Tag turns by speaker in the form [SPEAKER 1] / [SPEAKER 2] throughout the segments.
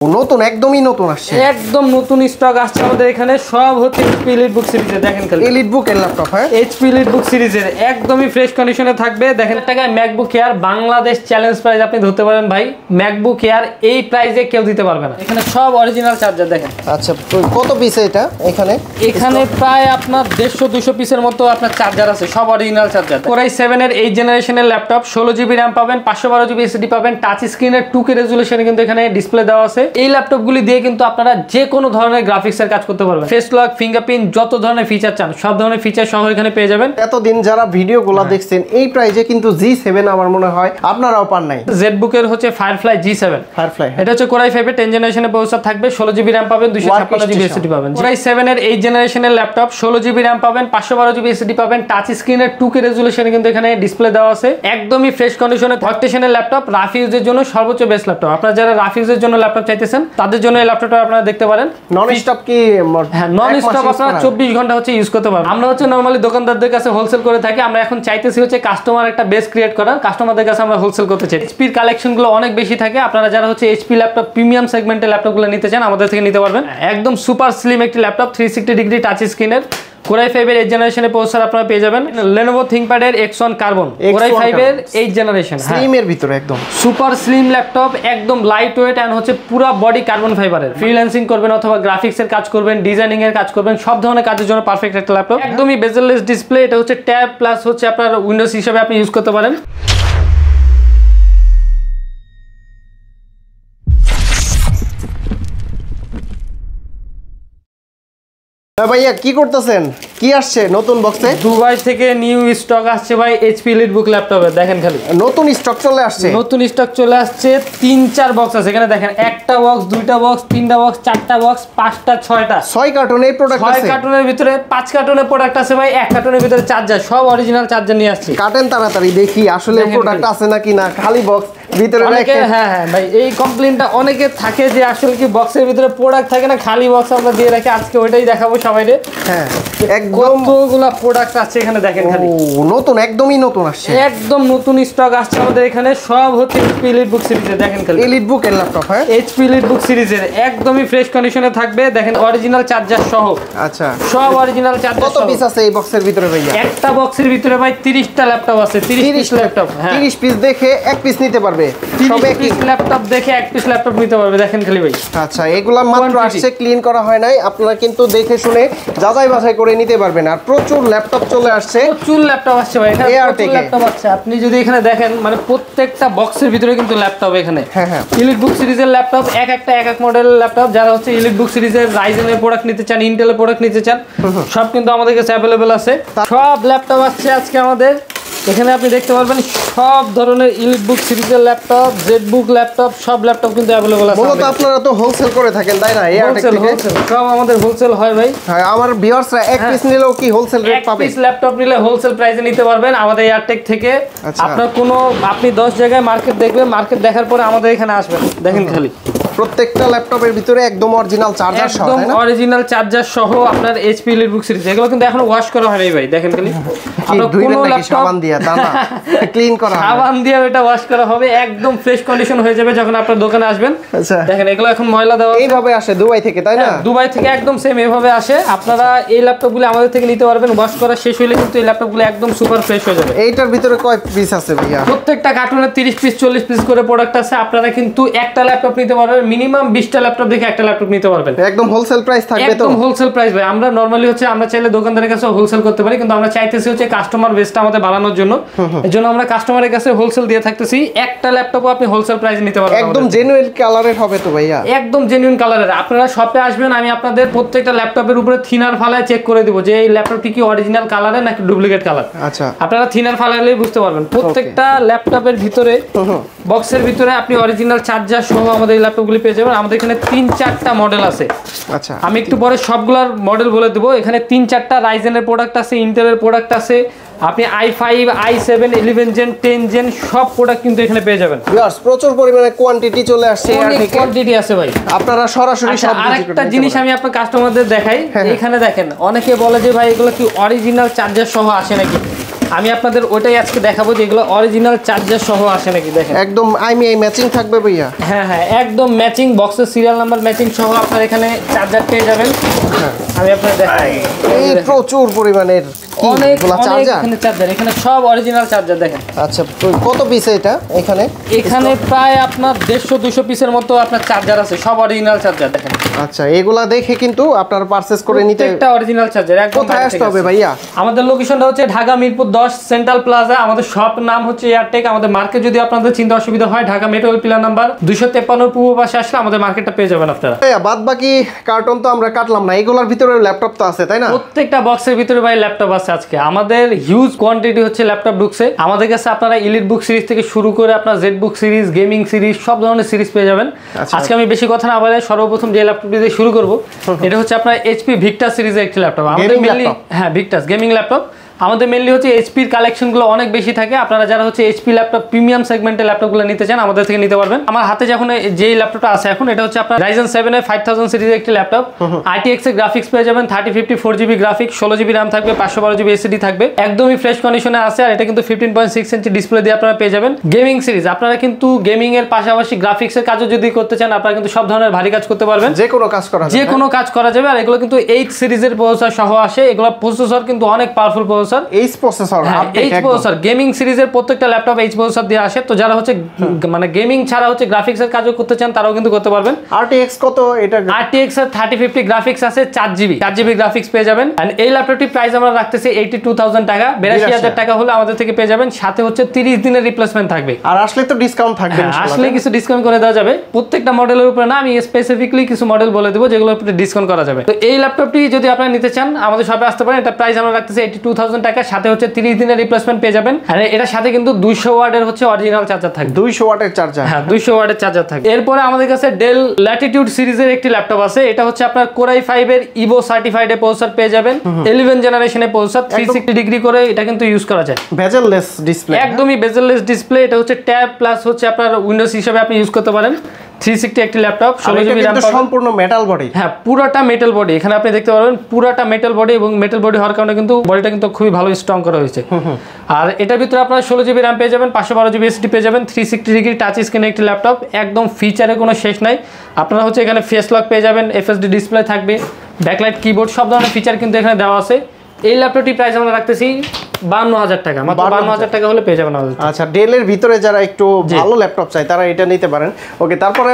[SPEAKER 1] নতুন একদমই নতুন আসছে,
[SPEAKER 2] একদম নতুন স্টক আসছে আমাদের এখানে। সব হচ্ছে HP EliteBook সিরিজের। দেখেন খালি
[SPEAKER 1] EliteBook এর ল্যাপটপ। হ্যাঁ,
[SPEAKER 2] HP EliteBook সিরিজের একদমই ফ্রেশ কন্ডিশনে থাকবে। দেখেন টাকায় MacBook Air Bangladesh challenge price আপনি ধরতে পারেন ভাই। MacBook Air এই প্রাইসে কেউ দিতে পারবে না। এখানে সব অরিজিনাল চার্জার দেখেন।
[SPEAKER 1] আচ্ছা, কত পিস এটা? এখানে
[SPEAKER 2] প্রায় আপনার 150-200 পিসের মতো আপনার চার্জার আছে, সব অরিজিনাল চার্জার। Core i7 এর 8 জেনারেশনের ল্যাপটপ, 16GB RAM পাবেন, 512GB SSD পাবেন, টাচ স্ক্রিনের 2K রেজোলিউশনে কিন্তু এখানে ডিসপ্লে দেওয়া আছে। এই ল্যাপটপগুলি দিয়ে কিন্তু আপনারা যে কোনো ধরনের গ্রাফিক্সের কাজ করতে পারবেন। ফেস লক, ফিঙ্গারপ্রিন্ট, যত ধরনের ফিচার চান সব ধরনের ফিচার সহ এখানে পেয়ে যাবেন।
[SPEAKER 1] এতদিন যারা ভিডিওগুলো দেখছেন এই প্রাইসে কিন্তু G7 আমার মনে হয় আপনারাও পান নাই।
[SPEAKER 2] ZBook এর হচ্ছে Firefly G7। এটা হচ্ছে Core i5 এর 10 জেনারেশনের প্রসেসর থাকবে, 16GB RAM পাবেন, 256GB SSD পাবেন। Core i7 এর 8 জেনারেশনের ল্যাপটপ, 16GB RAM পাবেন, 512GB SSD পাবেন, টাচ স্ক্রিনের 2K রেজোলিউশনে কিন্তু এখানে ডিসপ্লে দেওয়া আছে। একদমই ফ্রেশ কন্ডিশনে ওয়ার্কস্টেশনের ল্যাপটপ, রাফ ইউজের জন্য সর্বোচ্চ বেস্ট ল্যাপটপ। আপনারা যারা রাফ ইউজের জন্য ল্যাপটপ চাইতেছেন তাদের জন্য এই ল্যাপটপটা আপনারা দেখতে পারেন।
[SPEAKER 1] নন স্টপ কি?
[SPEAKER 2] হ্যাঁ, নন স্টপ আপনারা 24 ঘন্টা হচ্ছে ইউজ করতে পারবেন। আমরা হচ্ছে নরমালি দোকানদারদের কাছে হোলসেল করে থাকি, আমরা এখন চাইতেছি হচ্ছে কাস্টমার একটা বেস ক্রিয়েট করা, কাস্টমারদের কাছে আমরা হোলসেল করতে চাই। HP এর কালেকশনগুলো অনেক বেশি থাকে। আপনারা যারা হচ্ছে HP ল্যাপটপ প্রিমিয়াম সেগমেন্টের ল্যাপটপগুলো নিতে চান আমাদের থেকে নিতে পারবেন। একদম সুপার স্লিম একটি ল্যাপটপ, 360 ডিগ্রি টাচ স্ক্রিনের। Core i5 এর 8 জেনারেশনের প্রসেসর আপনারা পেয়ে যাবেন। Lenovo ThinkPad এর X1 Carbon, Core i5 এর 8 জেনারেশন,
[SPEAKER 1] স্লিম এর ভিতরে একদম
[SPEAKER 2] সুপার স্লিম ল্যাপটপ, একদম লাইট ওয়েট এন্ড হচ্ছে পুরো বডি কার্বন ফাইবারের। ফ্রিল্যান্সিং করবেন অথবা গ্রাফিক্স এর কাজ করবেন, ডিজাইনিং এর কাজ করবেন, সব ধরনের কাজের জন্য পারফেক্ট একটা ল্যাপটপ। একদমই বেজেললেস ডিসপ্লে, এটা হচ্ছে ট্যাব প্লাস হচ্ছে আপনার উইন্ডোজ হিসেবে আপনি ইউজ করতে পারেন।
[SPEAKER 1] ভাইয়া কি করতেছেন? কি আসছে নতুন বক্সে?
[SPEAKER 2] দুবাই থেকে নিউ স্টক আসছে ভাই HP EliteBook ল্যাপটপে। দেখেন খালি
[SPEAKER 1] নতুন স্টক চলে আসছে,
[SPEAKER 2] নতুন স্টক চলে আসছে। 3-4 বক্স আছে এখানে। দেখেন একটা বক্স, দুইটা বক্স, তিনটা বক্স, চারটা বক্স, 5টা, 6টা,
[SPEAKER 1] 6 কার্টন এই প্রোডাক্ট আছে।
[SPEAKER 2] 6 কার্টনের ভিতরে 5 কার্টনের প্রোডাক্ট আছে ভাই। 1 কার্টনের ভিতরে চার্জার, সব অরিজিনাল চার্জার নিয়ে আসছি।
[SPEAKER 1] কাটেন তাড়াতাড়ি দেখি আসলে প্রোডাক্ট আছে নাকি না। খালি বক্স ভিতরে রাখেন।
[SPEAKER 2] হ্যাঁ হ্যাঁ ভাই, এই কমপ্লেইনটা অনেকে থাকে যে আসলে কি বক্সের ভিতরে প্রোডাক্ট থাকে না, খালি বক্স আমরা দিয়ে রাখি। আজকে ওইটাই দেখাবো সবাইরে।
[SPEAKER 1] হ্যাঁ,
[SPEAKER 2] একদম কতগুলা প্রোডাক্ট আছে এখানে। দেখেন খালি
[SPEAKER 1] নতুন একদমই নতুন আসছে,
[SPEAKER 2] একদম নতুন স্টক আসছে আমাদের এখানে। সব হচ্ছে HP EliteBook সিরিজের। দেখেন খালি
[SPEAKER 1] EliteBook এর ল্যাপটপ। হ্যাঁ,
[SPEAKER 2] HP EliteBook সিরিজের একদমই ফ্রেশ কন্ডিশনে থাকবে। দেখেন অরিজিনাল চার্জার সহ।
[SPEAKER 1] আচ্ছা,
[SPEAKER 2] সব অরিজিনাল চার্জার।
[SPEAKER 1] কত পিস আছে এই বক্সের ভিতরে ভাইয়া?
[SPEAKER 2] একটা বক্সের ভিতরে ভাই 30টা ল্যাপটপ আছে। 30 পিস ল্যাপটপ। হ্যাঁ,
[SPEAKER 1] 30 পিস দেখে এক পিস নিতে পারবে।
[SPEAKER 2] 30 পিস ল্যাপটপ দেখে এক পিস ল্যাপটপ নিতে পারবে। দেখেন খালি ভাই।
[SPEAKER 1] আচ্ছা, এগুলা মাত্র আসছে, ক্লিন করা হয় নাই। আপনারা কিন্তু দেখে শুনে যাচাই বাছাই করে নিতে পারবেন। আর প্রচুর ল্যাপটপ চলে আসছে,
[SPEAKER 2] প্রচুর ল্যাপটপ আসছে ভাই। এখানে প্রচুর ল্যাপটপ আছে। আপনি যদি এখানে দেখেন মানে প্রত্যেকটা বক্সের ভিতরে কিন্তু ল্যাপটপ এখানে।
[SPEAKER 1] হ্যাঁ হ্যাঁ,
[SPEAKER 2] EliteBook সিরিজের ল্যাপটপ, এক এক মডেলের ল্যাপটপ। যারা হচ্ছে EliteBook সিরিজের Ryzen এর প্রোডাক্ট নিতে চান, Intel এর প্রোডাক্ট নিতে চান, সব কিন্তু আমাদের কাছে अवेलेबल আছে। সব ল্যাপটপ আসছে আজকে আমাদের এখানে। আপনি দেখতে পারবেন সব ধরনের EliteBook সিরিজের ল্যাপটপ, ZBook ল্যাপটপ, সব ল্যাপটপ কিন্তু अवेलेबल আছে।
[SPEAKER 1] মূলত আপনারা তো হোলসেল করে থাকেন তাই না?
[SPEAKER 2] সব আমাদের হোলসেল হয় ভাই।
[SPEAKER 1] হ্যাঁ, আমার ভিউয়ার্সরা এক পিস নিলেও কি হোলসেল রেট পাবে?
[SPEAKER 2] এক পিস ল্যাপটপ নিলে হোলসেল প্রাইসে নিতে পারবেন আমাদের এয়ারটেক থেকে। আপনার কোনো আপনি 10 জায়গায় মার্কেট দেখবেন, মার্কেট দেখার পরে আমাদের এখানে আসবেন। দেখেন খালি
[SPEAKER 1] প্রত্যেকটা ল্যাপটপের ভিতরে একদম অরিজিনাল চার্জার সহ,
[SPEAKER 2] একদম অরিজিনাল চার্জার সহ আপনার HP EliteBook সিরিজ। এগুলো কিন্তু এখনো ওয়াশ করা হয়নি ভাই। দেখেন খালি আপনার কোনো ল্যাপটপ
[SPEAKER 1] সাবান দিয়ে তা না, ক্লিন করা হবে।
[SPEAKER 2] সাবান দিয়ে এটা ওয়াশ করা হবে, একদম ফ্রেশ কন্ডিশন হয়ে যাবে যখন আপনার দোকানে আসবেন।
[SPEAKER 1] আচ্ছা,
[SPEAKER 2] দেখেন এগুলো এখন ময়লা দেওয়া
[SPEAKER 1] এইভাবে আসে দুবাই থেকে তাই না?
[SPEAKER 2] দুবাই থেকে একদম সেম এভাবে আসে। আপনারা এই ল্যাপটপগুলো আমাদের থেকে নিতে পারবেন। ওয়াশ করা শেষ হলে কিন্তু এই ল্যাপটপগুলো একদম সুপার ফ্রেশ হয়ে যাবে।
[SPEAKER 1] এইটার ভিতরে কয় পিস আছে ভাইয়া?
[SPEAKER 2] প্রত্যেকটা কার্টুনে 30 পিস 40 পিস করে প্রোডাক্ট আছে। আপনারা কিন্তু একটা ল্যাপটপ নিতে পারবেন, মিনিমাম 20টা ল্যাপটপ দেখে একটা ল্যাপটপ নিতে পারবেন।
[SPEAKER 1] একদম হোলসেল প্রাইস থাকবে তো?
[SPEAKER 2] একদম হোলসেল প্রাইস ভাই। আমরা নরমালি হচ্ছে আমরা চাইলে দোকানদারের কাছে হোলসেল করতে পারি, কিন্তু আমরা চাইতেছি হচ্ছে কাস্টমার বেসটা আমাদের বাড়ানোর জন্য। এজন্য আমরা কাস্টমারের কাছে হোলসেল দিয়ে থাকতেছি। একটা ল্যাপটপও আপনি হোলসেল প্রাইসে নিতে পারবেন।
[SPEAKER 1] একদম জেনুইন কালারের হবে তো ভাইয়া?
[SPEAKER 2] একদম জেনুইন কালারের। আপনারা শপে আসবেন, আমি আপনাদের প্রত্যেকটা ল্যাপটপের উপরে থিনার ফালায় চেক করে দিব যে এই ল্যাপটপটি কি অরিজিনাল কালারের নাকি ডুপ্লিকেট কালার।
[SPEAKER 1] আচ্ছা,
[SPEAKER 2] আপনারা থিনার ফালালেই বুঝতে পারবেন। প্রত্যেকটা ল্যাপটপের ভিতরে বক্সের ভিতরে আপনি অরিজিনাল চার্জার সহ আমাদের এই ল্যাপটপগুলি পেয়ে যাবেন। আমাদের এখানে 3-4টা মডেল আছে।
[SPEAKER 1] আচ্ছা,
[SPEAKER 2] আমি একটু পরে সবগুলোর মডেল বলে দেবো। এখানে 3-4টা Ryzen এর প্রোডাক্ট আছে, Intel এর প্রোডাক্ট আছে। আপনি i5, i7, 11 জেন, 10 জেন সব প্রোডাক্ট কিন্তু এখানে পেয়ে যাবেন।
[SPEAKER 1] ভিউয়ার্স প্রচুর পরিমাণে কোয়ান্টিটি চলে আসছে,
[SPEAKER 2] অনেক কোয়ান্টিটি আছে ভাই।
[SPEAKER 1] আপনারা সরাসরি সব
[SPEAKER 2] আরেকটা জিনিস আমি আপনার কাস্টমারদের দেখাই। এখানে দেখেন অনেকে বলে যে ভাই এগুলো কি অরিজিনাল চার্জার সহ আসে নাকি। আমি আপনাদের ওইটাই আজকে দেখাবো যে এগুলো অরিজিনাল চার্জার সহ আসে নাকি দেখেন
[SPEAKER 1] একদম আইএমআই ম্যাচিং থাকবে ভাইয়া।
[SPEAKER 2] হ্যাঁ হ্যাঁ একদম ম্যাচিং, বক্সের সিরিয়াল নাম্বার ম্যাচিং সহ আপনার এখানে চার্জার পেয়ে যাবেন। আমি আপনাদের দেখাই,
[SPEAKER 1] এই প্রচুর পরিমাণের
[SPEAKER 2] অনেকগুলো চার্জার এখানে সব অরিজিনাল চার্জার দেখেন।
[SPEAKER 1] আচ্ছা কত পিস এটা এখানে?
[SPEAKER 2] এখানে প্রায় আপনার 150-200 পিসের মতো আপনার চার্জার আছে, সব অরিজিনাল চার্জার দেখেন।
[SPEAKER 1] আচ্ছা এগুলা দেখে কিন্তু আপনারা পারচেজ করে নিতে,
[SPEAKER 2] একটা অরিজিনাল চার্জার একদম।
[SPEAKER 1] কোথায় আসতে হবে ভাইয়া?
[SPEAKER 2] আমাদের লোকেশনটা হচ্ছে ঢাকা মিরপুর 10 সেন্ট্রাল প্লাজা। আমাদের শপ নাম হচ্ছে এয়ারটেক। আমাদের মার্কেট যদি আপনাদের চিন্তা অসুবিধা হয়, Dhaka metro rail pillar number 253 পূর্ব পাশে আসলে আমাদের মার্কেটটা পেয়ে যাবেন আপনারা।
[SPEAKER 1] ভাইয়া বাদ বাকি কার্টন তো আমরা কাটলাম না, এগুলোর ভিতরে ল্যাপটপ তো আছে তাই না?
[SPEAKER 2] প্রত্যেকটা বক্সের ভিতরে ভাই ল্যাপটপ আছে। আজকে আমাদের হিউজ কোয়ান্টিটি হচ্ছে ল্যাপটপ ঢুকছে আমাদের কাছে। আপনারা এলিট বুক সিরিজ থেকে শুরু করে আপনার Z book series, gaming series, সব ধরনের সিরিজ পেয়ে যাবেন। আজকে আমি বেশি কথা না বলে সর্বপ্রথম যে ল্যাপটপটি দিয়ে শুরু করব, এটা হচ্ছে আপনার এইচপি ভিক্টাস সিরিজের একটি ল্যাপটপ। আমাদের মেইনলি ভিক্টাস গেমিং ল্যাপটপ। আমাদের মেইনলি হচ্ছে এইচপির কালেকশনগুলো অনেক বেশি থাকে। আপনারা যারা হচ্ছে এইচপি ল্যাপটপ প্রিমিয়াম সেগমেন্টের ল্যাপটপগুলো নিতে চান আমাদের থেকে নিতে পারবেন। আমার হাতে যখন যে ল্যাপটপটা আছে এখন, এটা হচ্ছে আপনার Ryzen 7 এর 5000 সিরিজের একটি ল্যাপটপ। RTX এর গ্রাফিক্স পেয়ে যাবেন 3050 4GB গ্রাফিক্স, 16GB RAM থাকবে, 512GB SSD থাকবে, একদমই ফ্রেশ কন্ডিশনে আছে। আর এটা কিন্তু 15.6 ইঞ্চি ডিসপ্লে দিয়ে আপনারা পেয়ে যাবেন। গেমিং সিরিজ, আপনারা কিন্তু গেমিং এর পাশাপাশি গ্রাফিক্সের কাজও যদি করতে চান, আপনারা কিন্তু সব ধরনের ভারী কাজ করতে পারবেন, যে কোনো কাজ করা যাবে। আর এগুলো কিন্তু 8 সিরিজের প্রসেসর সহ আসে। এগুলো প্রসেসর কিন্তু অনেক পাওয়ারফুল প্রসেসর, গেমিং সিরিজের প্রত্যেকটা ল্যাপটপ এইচ প্রসেসর দিয়ে আসে। তো যারা হচ্ছে মানে গেমিং ছাড়া হচ্ছে গ্রাফিক্সের কাজও করতে চান, তারাও কিন্তু করতে পারবেন।
[SPEAKER 1] RTX কত এটা? RTX
[SPEAKER 2] এর 3050 গ্রাফিক্স আছে, 4GB গ্রাফিক্স পেয়ে যাবেন। এন্ড এই ল্যাপটপটির প্রাইস আমরা রাখতেছি 82000 টাকা, 82000 টাকা হলে আমাদের থেকে পেয়ে যাবেন। সাথে হচ্ছে 30 দিনের রিপ্লেসমেন্ট থাকবে।
[SPEAKER 1] আর আসলে তো ডিসকাউন্ট থাকবে ইনশাআল্লাহ।
[SPEAKER 2] আসলে কিছু ডিসকাউন্ট করে দেওয়া যাবে প্রত্যেকটা মডেলের উপরে না, আমি স্পেসিফিকলি কিছু মডেল বলে দেব যেগুলোর উপরে ডিসকাউন্ট করা যাবে। তো এই ল্যাপটপটি যদি আপনারা নিতে চান আমাদের শপে আসতে পারেন। এটা প্রাইস আমরা রাখতেছি 82000 টাকা, সাথে হচ্ছে 30 দিনের রিপ্লেসমেন্ট পেয়ে যাবেন। আর এটার সাথে কিন্তু 200 ওয়াটের হচ্ছে অরিজিনাল চার্জার থাকবে।
[SPEAKER 1] 200 ওয়াটের চার্জার?
[SPEAKER 2] হ্যাঁ 200 ওয়াটের চার্জার থাকবে। এরপরে আমাদের কাছে ডেল ল্যাটিটিউড সিরিজের একটি ল্যাপটপ আছে। এটা হচ্ছে আপনার Core i5 এর ইভো সার্টিফাইড প্রসেসর পেয়ে যাবেন। 11 জেনারেশনের প্রসেসর, 360 ডিগ্রি করে এটা কিন্তু ইউজ করা যায়।
[SPEAKER 1] বেজেললেস ডিসপ্লে,
[SPEAKER 2] একদমই বেজেললেস ডিসপ্লে। এটা হচ্ছে ট্যাব প্লাস হচ্ছে আপনার উইন্ডোজ হিসেবে আপনি ইউজ করতে পারেন। 360 একটি ল্যাপটপ, 16GB RAM পাবেন।
[SPEAKER 1] সম্পূর্ণ মেটাল বডি? হ্যাঁ
[SPEAKER 2] পুরোটা মেটাল বডি। এখানে আপনি দেখতে পারবেন পুরোটা মেটাল বডি, এবং মেটাল বডি হওয়ার কারণে কিন্তু বডিটা কিন্তু খুবই ভালো স্ট্রং করা হয়েছে। আর এটার ভিতরে আপনারা 16GB RAM পেয়ে যাবেন, 512GB SSD পেয়ে যাবেন, 360 ডিগ্রি টাচ স্ক্রিনের একটি ল্যাপটপ। একদম ফিচারে কোনো শেষ নাই। আপনারা হচ্ছে এখানে ফেস লক পেয়ে যাবেন, FSD ডিসপ্লে থাকবে, ব্যাকলাইট কিবোর্ড, সব ধরনের ফিচার কিন্তু এখানে দেওয়া আছে। এই ল্যাপটপটি প্রাইস আমরা রাখতেছি 52000 টাকা, মাত্র 52000 টাকা হলে পেয়ে যাবেন আমাদের।
[SPEAKER 1] আচ্ছা ডেলের ভিতরে যারা একটু ভালো ল্যাপটপ চায় তারা এটা নিতে পারেন। ওকে তারপরে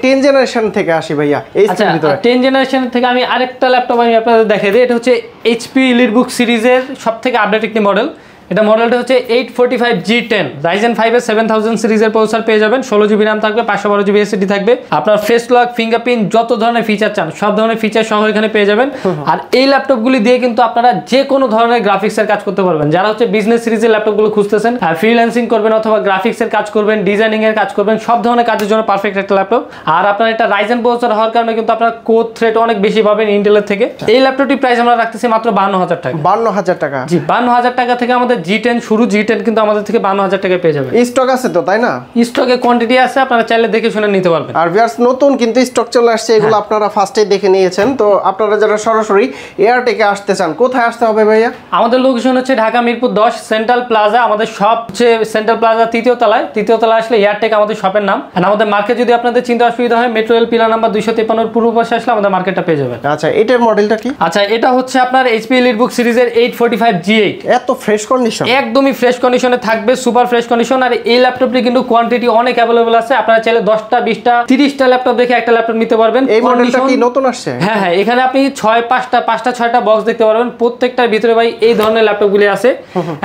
[SPEAKER 1] 10 জেনারেশন থেকে আসি ভাইয়া।
[SPEAKER 2] আচ্ছা 10 জেনারেশন থেকে আমি আরেকটা ল্যাপটপ আমি আপনাদের দেখাই দিই। এটা হচ্ছে HP EliteBook সিরিজের সবথেকে আপডেট একটি মডেল। এটা মডেলটা হচ্ছে 845G10 Ryzen 5 এর 7000 সিরিজের প্রসেসর পেয়ে যাবেন। 16GB RAM থাকবে, 512GB SSD থাকবে। আপনার ফেস লক, ফিঙ্গারপ্রিন্ট, যত ধরনের ফিচার চান সব ধরনের ফিচার সহ এখানে পেয়ে যাবেন। আর এই ল্যাপটপগুলি দিয়ে কিন্তু আপনারা যে কোনো ধরনের গ্রাফিক্সের কাজ করতে পারবেন। যারা হচ্ছে বিজনেস সিরিজের ল্যাপটপগুলো খুঁজতেছেন, ফ্রিল্যান্সিং করবেন অথবা গ্রাফিক্সের কাজ করবেন, ডিজাইনিং এর কাজ করবেন, সব ধরনের কাজের জন্য পারফেক্ট একটা ল্যাপটপ। আর আপনার এটা রাইজেন প্রসেসর হওয়ার কারণে কিন্তু আপনার কোর থ্রেড অনেক বেশি পাবেন ইন্টেলের থেকে। এই ল্যাপটপটির প্রাইস আমরা রাখতেছি মাত্র 52000 টাকা।
[SPEAKER 1] 52000 টাকা? জি
[SPEAKER 2] 52000 টাকা থেকে আমাদের G10 শুরু। G10 কিন্তু আমাদের থেকে 52000 টাকা পেয়ে যাবেন।
[SPEAKER 1] স্টক আছে তো তাই না?
[SPEAKER 2] স্টকে কোয়ান্টিটি আছে, আপনারা চাইলে দেখে শুনে নিতে পারবেন।
[SPEAKER 1] আর ভিউয়ার্স নতুন কিন্তু স্টক চলে আসছে, এগুলো আপনারা ফার্স্টেই দেখে নিয়েছেন। তো আপনারা যারা সরাসরি এয়ারটেকে আসতে চান কোথায় আসতে হবে ভাইয়া?
[SPEAKER 2] আমাদের লোকেশন হচ্ছে ঢাকা মিরপুর 10 সেন্ট্রাল প্লাজা। আমাদের শপ হচ্ছে সেন্ট্রাল প্লাজা 3য় তলায়। 3য় তলায় আসলে এয়ারটেক আমাদের শপের নাম। আর আমাদের মার্কেট যদি আপনাদের চিন্তা অসুবিধা হয়, মেট্রো রেল পিলার নাম্বার 253 পূর্ব পাশে আসলে আমাদের মার্কেটটা পেয়ে যাবেন।
[SPEAKER 1] আচ্ছা এটার মডেলটা কি?
[SPEAKER 2] আচ্ছা এটা হচ্ছে আপনার HP EliteBook সিরিজের 845G8।
[SPEAKER 1] এত ফ্রেশ কন্ডিশন?
[SPEAKER 2] একদমই ফ্রেশ কন্ডিশনে থাকবে, সুপার ফ্রেশ কন্ডিশন। আর এই ল্যাপটপটি কিন্তু কোয়ান্টিটি অনেক অ্যাভেলেবল আছে। আপনারা চাইলে 10টা 20টা 30টা ল্যাপটপ দেখে একটা ল্যাপটপ নিতে পারবেন।
[SPEAKER 1] এই মডেলটা কি নতুন আসছে?
[SPEAKER 2] হ্যাঁ হ্যাঁ, এখানে আপনি 5টা 6টা বক্স দেখতে পারবেন। প্রত্যেকটার ভিতরে ভাই এই ধরনের ল্যাপটপগুলি আছে।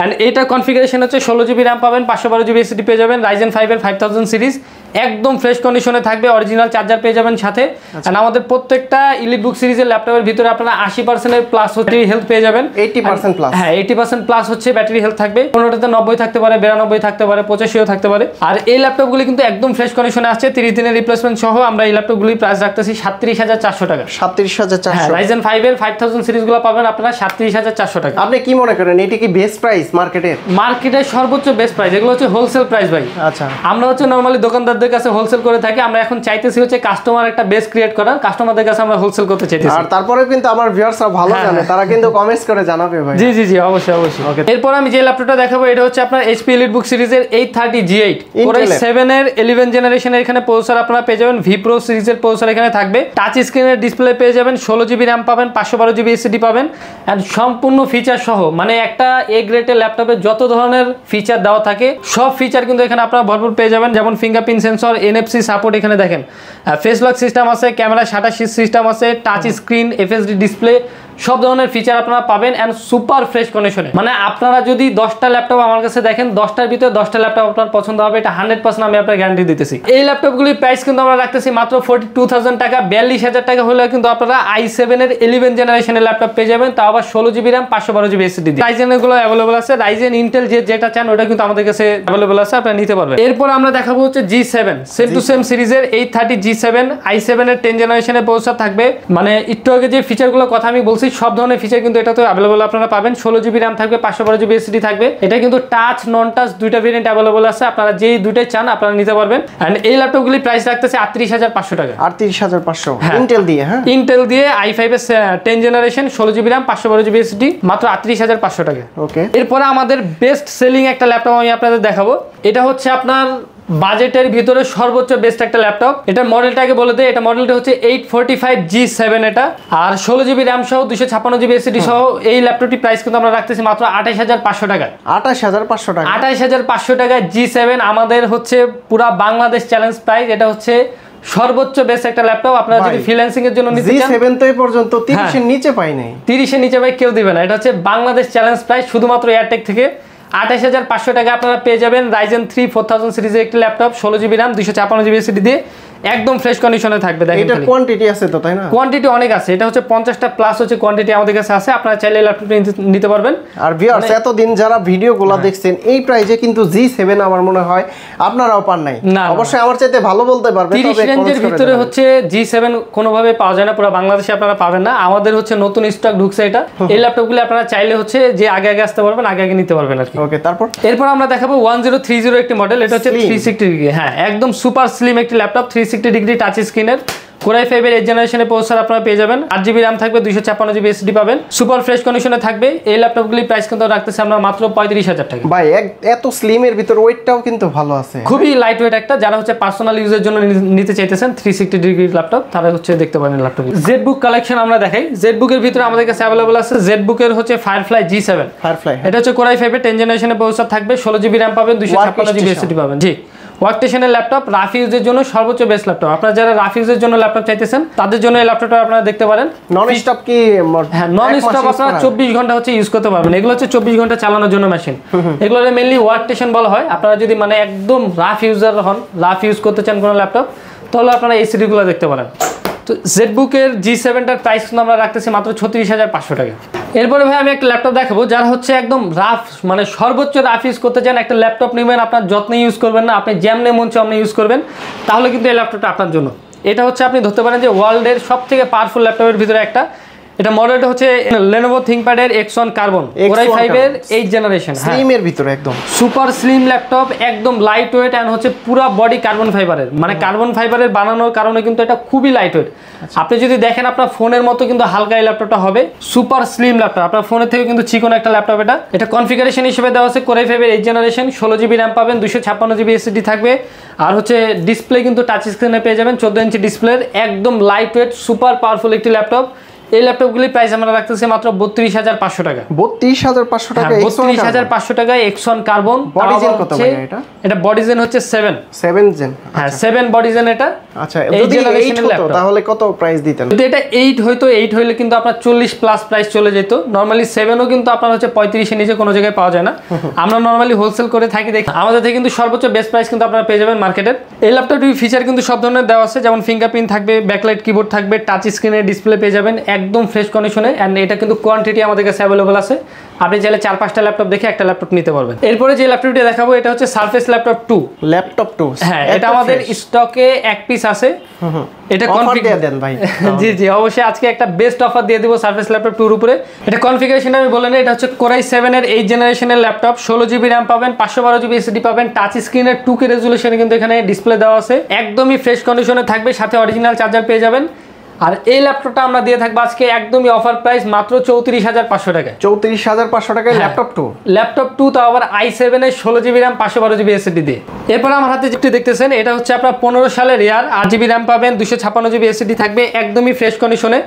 [SPEAKER 2] এন্ড এইটার কনফিগারেশন হচ্ছে 16GB RAM পাবেন, 512GB SSD পেয়ে যাবেন, Ryzen 5 এর 5000 সিরিজ। একদম ফ্রেশ কন্ডিশনে থাকবে, অরিজিনাল চার্জার পেয়ে যাবেন সাথে। এন্ড আমাদের প্রত্যেকটা EliteBook সিরিজের ল্যাপটপের ভিতরে আপনারা 80% এর প্লাস ব্যাটারি হেলথ পেয়ে যাবেন।
[SPEAKER 1] 80% প্লাস?
[SPEAKER 2] হ্যাঁ 80% প্লাস হচ্ছে ব্যাটারি হেলথ থাকবে। 15টাতে 90 থাকতে পারে, 92 থাকতে পারে, 85ও থাকতে পারে। আর এই ল্যাপটপগুলি কিন্তু একদম ফ্রেশ কন্ডিশনে আসছে, 30 দিনের রিপ্লেসমেন্ট সহ। আমরা এই ল্যাপটপগুলি প্রাইস রাখতেছি 37400 টাকা।
[SPEAKER 1] 37400?
[SPEAKER 2] হ্যাঁ Ryzen 5 এর 5000 সিরিজগুলো পাবেন আপনারা 37400 টাকা।
[SPEAKER 1] আপনি কি মনে করেন এটা কি বেস্ট প্রাইস মার্কেটের?
[SPEAKER 2] মার্কেটের সর্বোচ্চ বেস্ট প্রাইস। এগুলো হচ্ছে হোলসেল প্রাইস ভাই।
[SPEAKER 1] আচ্ছা
[SPEAKER 2] আমরা হচ্ছে নরমালি দোকানদার দোকানদারদের কাছে হোলসেল করে থাকি, আমরা এখন চাইতেছি হচ্ছে কাস্টমার একটা বেস ক্রিয়েট করা, কাস্টমারদের কাছে আমরা হোলসেল করতে চাইতেছি।
[SPEAKER 1] আর তারপরে কিন্তু আমার ভিউয়ার্সরা ভালো জানে, তারা কিন্তু কমেন্টস করে জানাবে ভাই।
[SPEAKER 2] জি জি জি, অবশ্যই অবশ্যই। এরপর আমি যে ল্যাপটপটা দেখাবো এটা হচ্ছে আপনার HP EliteBook সিরিজের 830 G8 Core i7 এর 11 জেনারেশনের এখানে প্রসেসর আপনারা পেয়ে যাবেন। V Pro সিরিজের প্রসেসর এখানে থাকবে, টাচ স্ক্রিনের ডিসপ্লে পেয়ে যাবেন, 16GB RAM পাবেন, 512GB SSD পাবেন এন্ড সম্পূর্ণ ফিচার সহ, মানে একটা এ গ্রেডের ল্যাপটপে যত ধরনের ফিচার দেওয়া থাকে সব ফিচার কিন্তু এখানে আপনারা ভরপুর পেয়ে যাবেন। যেমন ফিঙ্গারপ্রিন্ট সেন্সর, NFC সাপোর্ট এখানে দেখেন, ফেস লক সিস্টেম আছে, ক্যামেরা শাটার সিস্টেম আছে, টাচ স্ক্রিন, FSD ডিসপ্লে, সব ধরনের ফিচার আপনারা পাবেন এন্ড সুপার ফ্রেশ কন্ডিশনে। মানে আপনারা যদি 10টা ল্যাপটপ আমার কাছে দেখেন, 10টার ভিতরে 10টা ল্যাপটপ আপনার পছন্দ হবে, এটা 100% আমি আপনার গ্যারান্টি দিতেছি। এই ল্যাপটপগুলির প্রাইস কিন্তু আমরা রাখতেছি মাত্র 42,000 টাকা। 42,000 টাকা হলে কিন্তু আপনারা i7 এর 11 জেনারেশনের ল্যাপটপ পেয়ে যাবেন, তাও আবার 16GB RAM 512GB SSD দিয়ে। রাইজেন গুলো অ্যাভেলেবল আছে, রাইজেন ইন্টেল যেটা চান ওটা কিন্তু আমাদের কাছে অ্যাভেলেবল আছে, আপনারা নিতে পারবেন। এরপর আমরা দেখাবো হচ্ছে G7 সেম টু সেম সিরিজের 830 G7 i7 এর 10 জেনারেশনের প্রসেসর থাকবে। মানে একটু আগে যে ফিচারগুলোর কথা আমি বলছি সব ধরনের ফিচার কিন্তু এটাতে अवेलेबल আপনারা পাবেন। 16GB RAM থাকবে, 512GB SSD থাকবে। এটা কিন্তু টাচ নন টাচ দুইটা ভেরিয়েন্ট अवेलेबल আছে, আপনারা যেই দুইটাই চান আপনারা নিতে পারবেন। এন্ড এই ল্যাপটপগুলি প্রাইস রাখতেছে 38,500 টাকা।
[SPEAKER 1] 38,500 ইন্টেল দিয়ে, হ্যাঁ
[SPEAKER 2] ইন্টেল দিয়ে i5 এর 10 generation 16GB RAM 512GB SSD মাত্র 38,500 টাকা।
[SPEAKER 1] ওকে,
[SPEAKER 2] এরপরে আমাদের বেস্ট সেলিং একটা ল্যাপটপ আমি আপনাদের দেখাবো। এটা হচ্ছে আপনার বাজেটের ভিতরে সর্বোচ্চ বেস্ট একটা ল্যাপটপ। এটার মডেলটাকে বলে দেয়, এটা মডেলটা হচ্ছে 845 G7 এটা, আর 16GB RAM সহ 256GB SSD সহ এই ল্যাপটপটি প্রাইস কিন্তু আমরা রাখতেছি মাত্র 28,500 টাকা।
[SPEAKER 1] 28,500 টাকা,
[SPEAKER 2] 28,500 টাকা G7 আমাদের হচ্ছে পুরা বাংলাদেশ চ্যালেঞ্জ প্রাইস। এটা হচ্ছে সর্বোচ্চ বেস্ট একটা ল্যাপটপ। আপনারা যদি ফ্রিল্যান্সিং এর জন্য নিতে চান,
[SPEAKER 1] G7 তো এই পর্যন্ত 30 এর নিচে পাই নাই,
[SPEAKER 2] 30 এর নিচে ভাই কেউ দিবে না। এটা হচ্ছে বাংলাদেশ চ্যালেঞ্জ প্রাইস শুধুমাত্র এয়ারটেক থেকে। 28,500 টাকা আপনারা পেয়ে যাবেন Ryzen 3 4000 সিরিজের একটি laptop, 16GB RAM 256GB SSD দিয়ে, একদম ফ্রেশ কন্ডিশনে থাকবে। দেখেন
[SPEAKER 1] এটা কোয়ান্টিটি আছে তো, তাই না?
[SPEAKER 2] কোয়ান্টিটি অনেক আছে, এটা হচ্ছে 50টা প্লাস হচ্ছে কোয়ান্টিটি আমাদের কাছে আছে, আপনারা চাইলে ল্যাপটপটা নিতে পারবেন।
[SPEAKER 1] আর ভিউয়ার্স এতদিন যারা ভিডিওগুলো দেখছেন এই প্রাইসে কিন্তু G7 আমার মনে হয় আপনারাও পান নাই। অবশ্যই আমার চাইতে ভালো বলতে পারবেন,
[SPEAKER 2] 30 রেঞ্জের ভিতরে হচ্ছে G7 কোনোভাবে পাওয়া যায় না, পুরো বাংলাদেশে আপনারা পাবেন না। আমাদের হচ্ছে নতুন স্টক ঢুকছে এটা, এই ল্যাপটপগুলো আপনারা চাইলে হচ্ছে যে আগে আগে আসতে পারবেন, আগে আগে নিতে পারবেন আর কি।
[SPEAKER 1] ওকে, এরপর
[SPEAKER 2] আমরা দেখাবো 1030 একটি মডেল, এটা হচ্ছে 360 ডিগ্রি, হ্যাঁ একদম সুপার স্লিম একটি ল্যাপটপ, 360 ডিগ্রি টাচ স্ক্রিনের, Core i5 এর 8 জেনারেশনের প্রসেসর আপনারা পেয়ে যাবেন, 8GB RAM থাকবে, 256GB SSD পাবেন, সুপার ফ্রেশ কন্ডিশনে থাকবে। এই ল্যাপটপগুলির প্রাইস কিন্তু রাখতেছি আমরা মাত্র 35,000 টাকা।
[SPEAKER 1] ভাই এত স্লিমের ভিতর ওয়েটটাও কিন্তু ভালো আছে,
[SPEAKER 2] খুবই লাইট ওয়েট একটা, যারা হচ্ছে পার্সোনাল ইউজের জন্য নিতে চাইতেছেন 360 ডিগ্রি ল্যাপটপ, তারা হচ্ছে দেখতে পারেন ল্যাপটপ। ZBook কালেকশন আমরা দেখাই। ZBook এর ভিতরে আমাদের কাছে अवेलेबल আছে ZBook এর হচ্ছে Firefly G7, এটা হচ্ছে Core i5 এর 10 জেনারেশনের প্রসেসর থাকবে, 16GB RAM পাবেন, 256GB SSD পাবেন। জি, ওয়ার্কস্টেশনের ল্যাপটপ, রাফ ইউজের জন্য সর্বোচ্চ বেস্ট ল্যাপটপ। আপনারা যারা রাফ ইউজের জন্য ল্যাপটপ চাইতেছেন তাদের জন্য এই ল্যাপটপটা আপনারা দেখতে পারেন।
[SPEAKER 1] নন স্টপ কি?
[SPEAKER 2] হ্যাঁ, নন স্টপ আপনারা 24 ঘন্টা হচ্ছে ইউজ করতে পারবেন। এগুলো হচ্ছে 24 ঘন্টা চালানোর জন্য মেশিন, এগুলো মেইনলি ওয়ার্কস্টেশন বলা হয়। আপনারা যদি মানে একদম রাফ ইউজার হন, রাফ ইউজ করতে চান কোনো ল্যাপটপ, তাহলে আপনারা এই সিরিজগুলো দেখতে পারেন। তো ZBook এর G7টার প্রাইস কিন্তু আমরা রাখতেছি মাত্র 36,500 টাকা। এরপরে ভাই আমি একটা ল্যাপটপ দেখাবো, যারা হচ্ছে একদম রাফ মানে সর্বোচ্চ রাফ ইউজ করতে চান, একটা ল্যাপটপ নেবেন, আপনার যত্নে ইউজ করবেন না, আপনি যেমনে মন চায় ইউজ করবেন, তাহলে কিন্তু এই ল্যাপটপটা আপনার জন্য। এটা হচ্ছে আপনি ধরতে পারেন যে ওয়ার্ল্ডের সবথেকে পাওয়ারফুল ল্যাপটপের ভিতরে একটা। এটা মডেলটা হচ্ছে Lenovo ThinkPad এর X1 Carbon Core i5 এর 8 জেনারেশন,
[SPEAKER 1] স্লিম এর ভিতরে একদম
[SPEAKER 2] সুপার স্লিম ল্যাপটপ, একদম লাইট ওয়েট এন্ড হচ্ছে পুরো বডি কার্বন ফাইবারের, মানে কার্বন ফাইবারের বানানোর কারণে কিন্তু এটা খুবই লাইট ওয়েট। আপনি যদি দেখেন আপনার ফোনের মতো কিন্তু হালকা এই ল্যাপটপটা হবে, সুপার স্লিম ল্যাপটপ, আপনার ফোনের থেকে কিন্তু চিকন একটা ল্যাপটপ। এটা কনফিগারেশন হিসেবে দেওয়া আছে Core i5 এর 8 জেনারেশন, 16GB RAM পাবেন, 256GB SSD থাকবে, আর হচ্ছে ডিসপ্লে কিন্তু টাচ স্ক্রিনে পেয়ে যাবেন, 14 ইঞ্চি ডিসপ্লের, একদম লাইট ওয়েট সুপার পাওয়ারফুল একটি ল্যাপটপ। এই ল্যাপটপগুলির প্রাইস আমরা রাখতেছি মাত্র 32,500 টাকা।
[SPEAKER 1] 32,500 টাকা,
[SPEAKER 2] 32,500 টাকায় X1 Carbon।
[SPEAKER 1] বডিজেন কত ভাই এটা?
[SPEAKER 2] এটা বডিজেন হচ্ছে 7
[SPEAKER 1] জেন,
[SPEAKER 2] হ্যাঁ 7 বডিজেন এটা।
[SPEAKER 1] আচ্ছা, যদি 8 হতো তাহলে কত প্রাইস দিতেন?
[SPEAKER 2] যদি এটা 8 হইতো, 8 হইলে কিন্তু আপনার 40 প্লাস প্রাইস চলে যেত। নরমালি 7ও কিন্তু আপনার হচ্ছে 35 এর নিচে কোনো জায়গায় পাওয়া যায় না। আমরা নরমালি হোলসেল করে থাকি, দেখি আমাদের থেকে কিন্তু সর্বোচ্চ বেস্ট প্রাইস কিন্তু আপনারা পেয়ে যাবেন মার্কেটের। এই ল্যাপটপটির ফিচার কিন্তু সব ধরনের দেওয়া আছে, যেমন ফিঙ্গারপ্রিন্ট থাকবে, ব্যাকলাইট কিবোর্ড থাকবে, টাচ স্ক্রিনের ডিসপ্লে পেয়ে যাবেন, একদম ফ্রেশ কন্ডিশনে, এন্ড এটা কিন্তু কোয়ান্টিটি আমাদের কাছে অ্যাভেলেবল আছে। আপনি চাইলে 4-5টা ল্যাপটপ দেখে একটা ল্যাপটপ নিতে পারবেন। এরপরে যে ল্যাপটপটি দেখাবো এটা হচ্ছে সারফেস ল্যাপটপ 2।
[SPEAKER 1] ল্যাপটপ 2,
[SPEAKER 2] হ্যাঁ, এটা আমাদের স্টকে এক পিস আছে। এটা
[SPEAKER 1] কনফিগ দিয়ে দেন ভাই।
[SPEAKER 2] জি জি, অবশ্যই আজকে একটা বেস্ট অফার দিয়ে দিব সারফেস ল্যাপটপ 2 এর উপরে। এটা কনফিগারেশনটা আমি বলে নেই, এটা হচ্ছে Core i7 এর 8 জেনারেশনের ল্যাপটপ, 16GB RAM পাবেন, 512GB SSD পাবেন, টাচ স্ক্রিনের 2K রেজোলিউশনে কিন্তু এখানে ডিসপ্লে দেওয়া আছে, একদমই ফ্রেশ কন্ডিশনে থাকবে, সাথে অরিজিনাল চার্জার পেয়ে যাবেন। আর এই ল্যাপটপটা আমরা দিয়ে থাকবো আজকে একদমই অফার প্রাইস মাত্র 34,500 টাকায়।
[SPEAKER 1] 34,500 টাকায় ল্যাপটপ 2।
[SPEAKER 2] ল্যাপটপ 2 তো আবার i7 এর 16GB RAM 512GB SSD দিয়ে। এরপর আমার হাতে যেটি দেখতেছেন এটা হচ্ছে আপনার 15 সালের রেয়ার, 8GB RAM পাবেন, 256GB SSD থাকবে, একদমই ফ্রেশ কন্ডিশনে।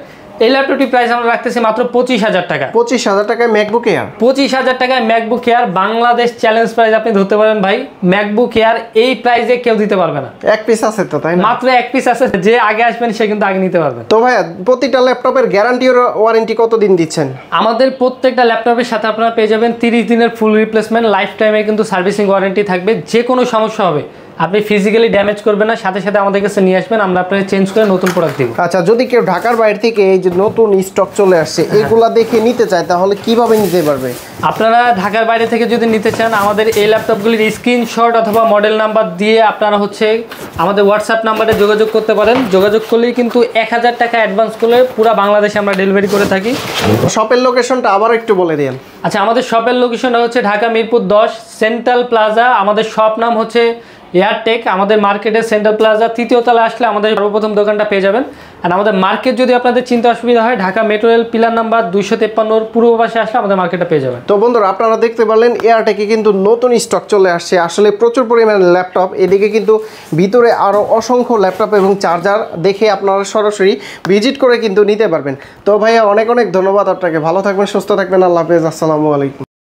[SPEAKER 2] এই ল্যাপটপটি প্রাইস আমরা রাখতেছি মাত্র 25,000 টাকা।
[SPEAKER 1] 25,000 টাকায় ম্যাকবুক এয়ার।
[SPEAKER 2] 25,000 টাকায় MacBook air, Bangladesh challenge price আপনি ধরতে পারেন ভাই। ম্যাকবুক এয়ার এই প্রাইসে কেউ দিতে পারবে না।
[SPEAKER 1] এক পিস আছে তো, তাই না?
[SPEAKER 2] মাত্র এক পিস আছে, যে আগে আসবেন সে কিন্তু আগে নিতে পারবেন।
[SPEAKER 1] তো ভাই প্রতিটা ল্যাপটপের গ্যারান্টি আর ওয়ারেন্টি কতদিন দিচ্ছেন?
[SPEAKER 2] আমাদের প্রত্যেকটা ল্যাপটপের সাথে আপনারা পেয়ে যাবেন 30 দিনের ফুল রিপ্লেসমেন্ট, লাইফ টাইমে কিন্তু সার্ভিসিং ওয়ারেন্টি থাকবে। যে কোনো সমস্যা হবে আপনি ফিজিক্যালি ড্যামেজ করবেন না, সাথে সাথে আমাদের কাছে নিয়ে আসবেন, আমরা আপনাকে চেঞ্জ করে নতুন প্রোডাক্ট দিব।
[SPEAKER 1] আচ্ছা, যদি কেউ ঢাকার বাইরে থেকে এই যে নতুন স্টক চলে আসছে এগুলা দেখে নিতে চায় তাহলে কিভাবে নিতে পারবে?
[SPEAKER 2] আপনারা ঢাকার বাইরে থেকে যদি নিতে চান, আমাদের এই ল্যাপটপগুলির স্ক্রিনশট অথবা মডেল নাম্বার দিয়ে আপনারা হচ্ছে আমাদের হোয়াটসঅ্যাপ নাম্বারে যোগাযোগ করতে পারেন। যোগাযোগ করলেই কিন্তু 1000 টাকা অ্যাডভান্স করলে পুরো বাংলাদেশে আমরা ডেলিভারি করে থাকি।
[SPEAKER 1] শপের লোকেশনটা আবার একটু বলে দিন।
[SPEAKER 2] আচ্ছা, আমাদের শপের লোকেশনটা হচ্ছে ঢাকা মিরপুর 10 সেন্ট্রাল প্লাজা। আমাদের শপ নাম হচ্ছে এয়ারটেক। আমাদের মার্কেটের সেন্ট্রাল প্লাজা 3য় তলায় আসলে আমাদের সর্বপ্রথম দোকানটা পেয়ে যাবেন। আর আমাদের মার্কেট যদি আপনাদের চিন্তা অসুবিধা হয়, Dhaka metro rail pillar number 253 পূর্ব পাশে আসলে আমাদের মার্কেটটা পেয়ে যাবেন।
[SPEAKER 1] তো বন্ধুরা, আপনারা দেখতে পারলেন এয়ারটেকে কিন্তু নতুন স্টক চলে আসছে, আসলে প্রচুর পরিমাণে ল্যাপটপ। এদিকে কিন্তু ভিতরে আরও অসংখ্য ল্যাপটপ এবং চার্জার দেখে আপনারা সরাসরি ভিজিট করে কিন্তু নিতে পারবেন। তো ভাইয়া অনেক অনেক ধন্যবাদ আপনাকে, ভালো থাকবেন, সুস্থ থাকবেন, আল্লাহ হাফেজ, আসসালামু আলাইকুম।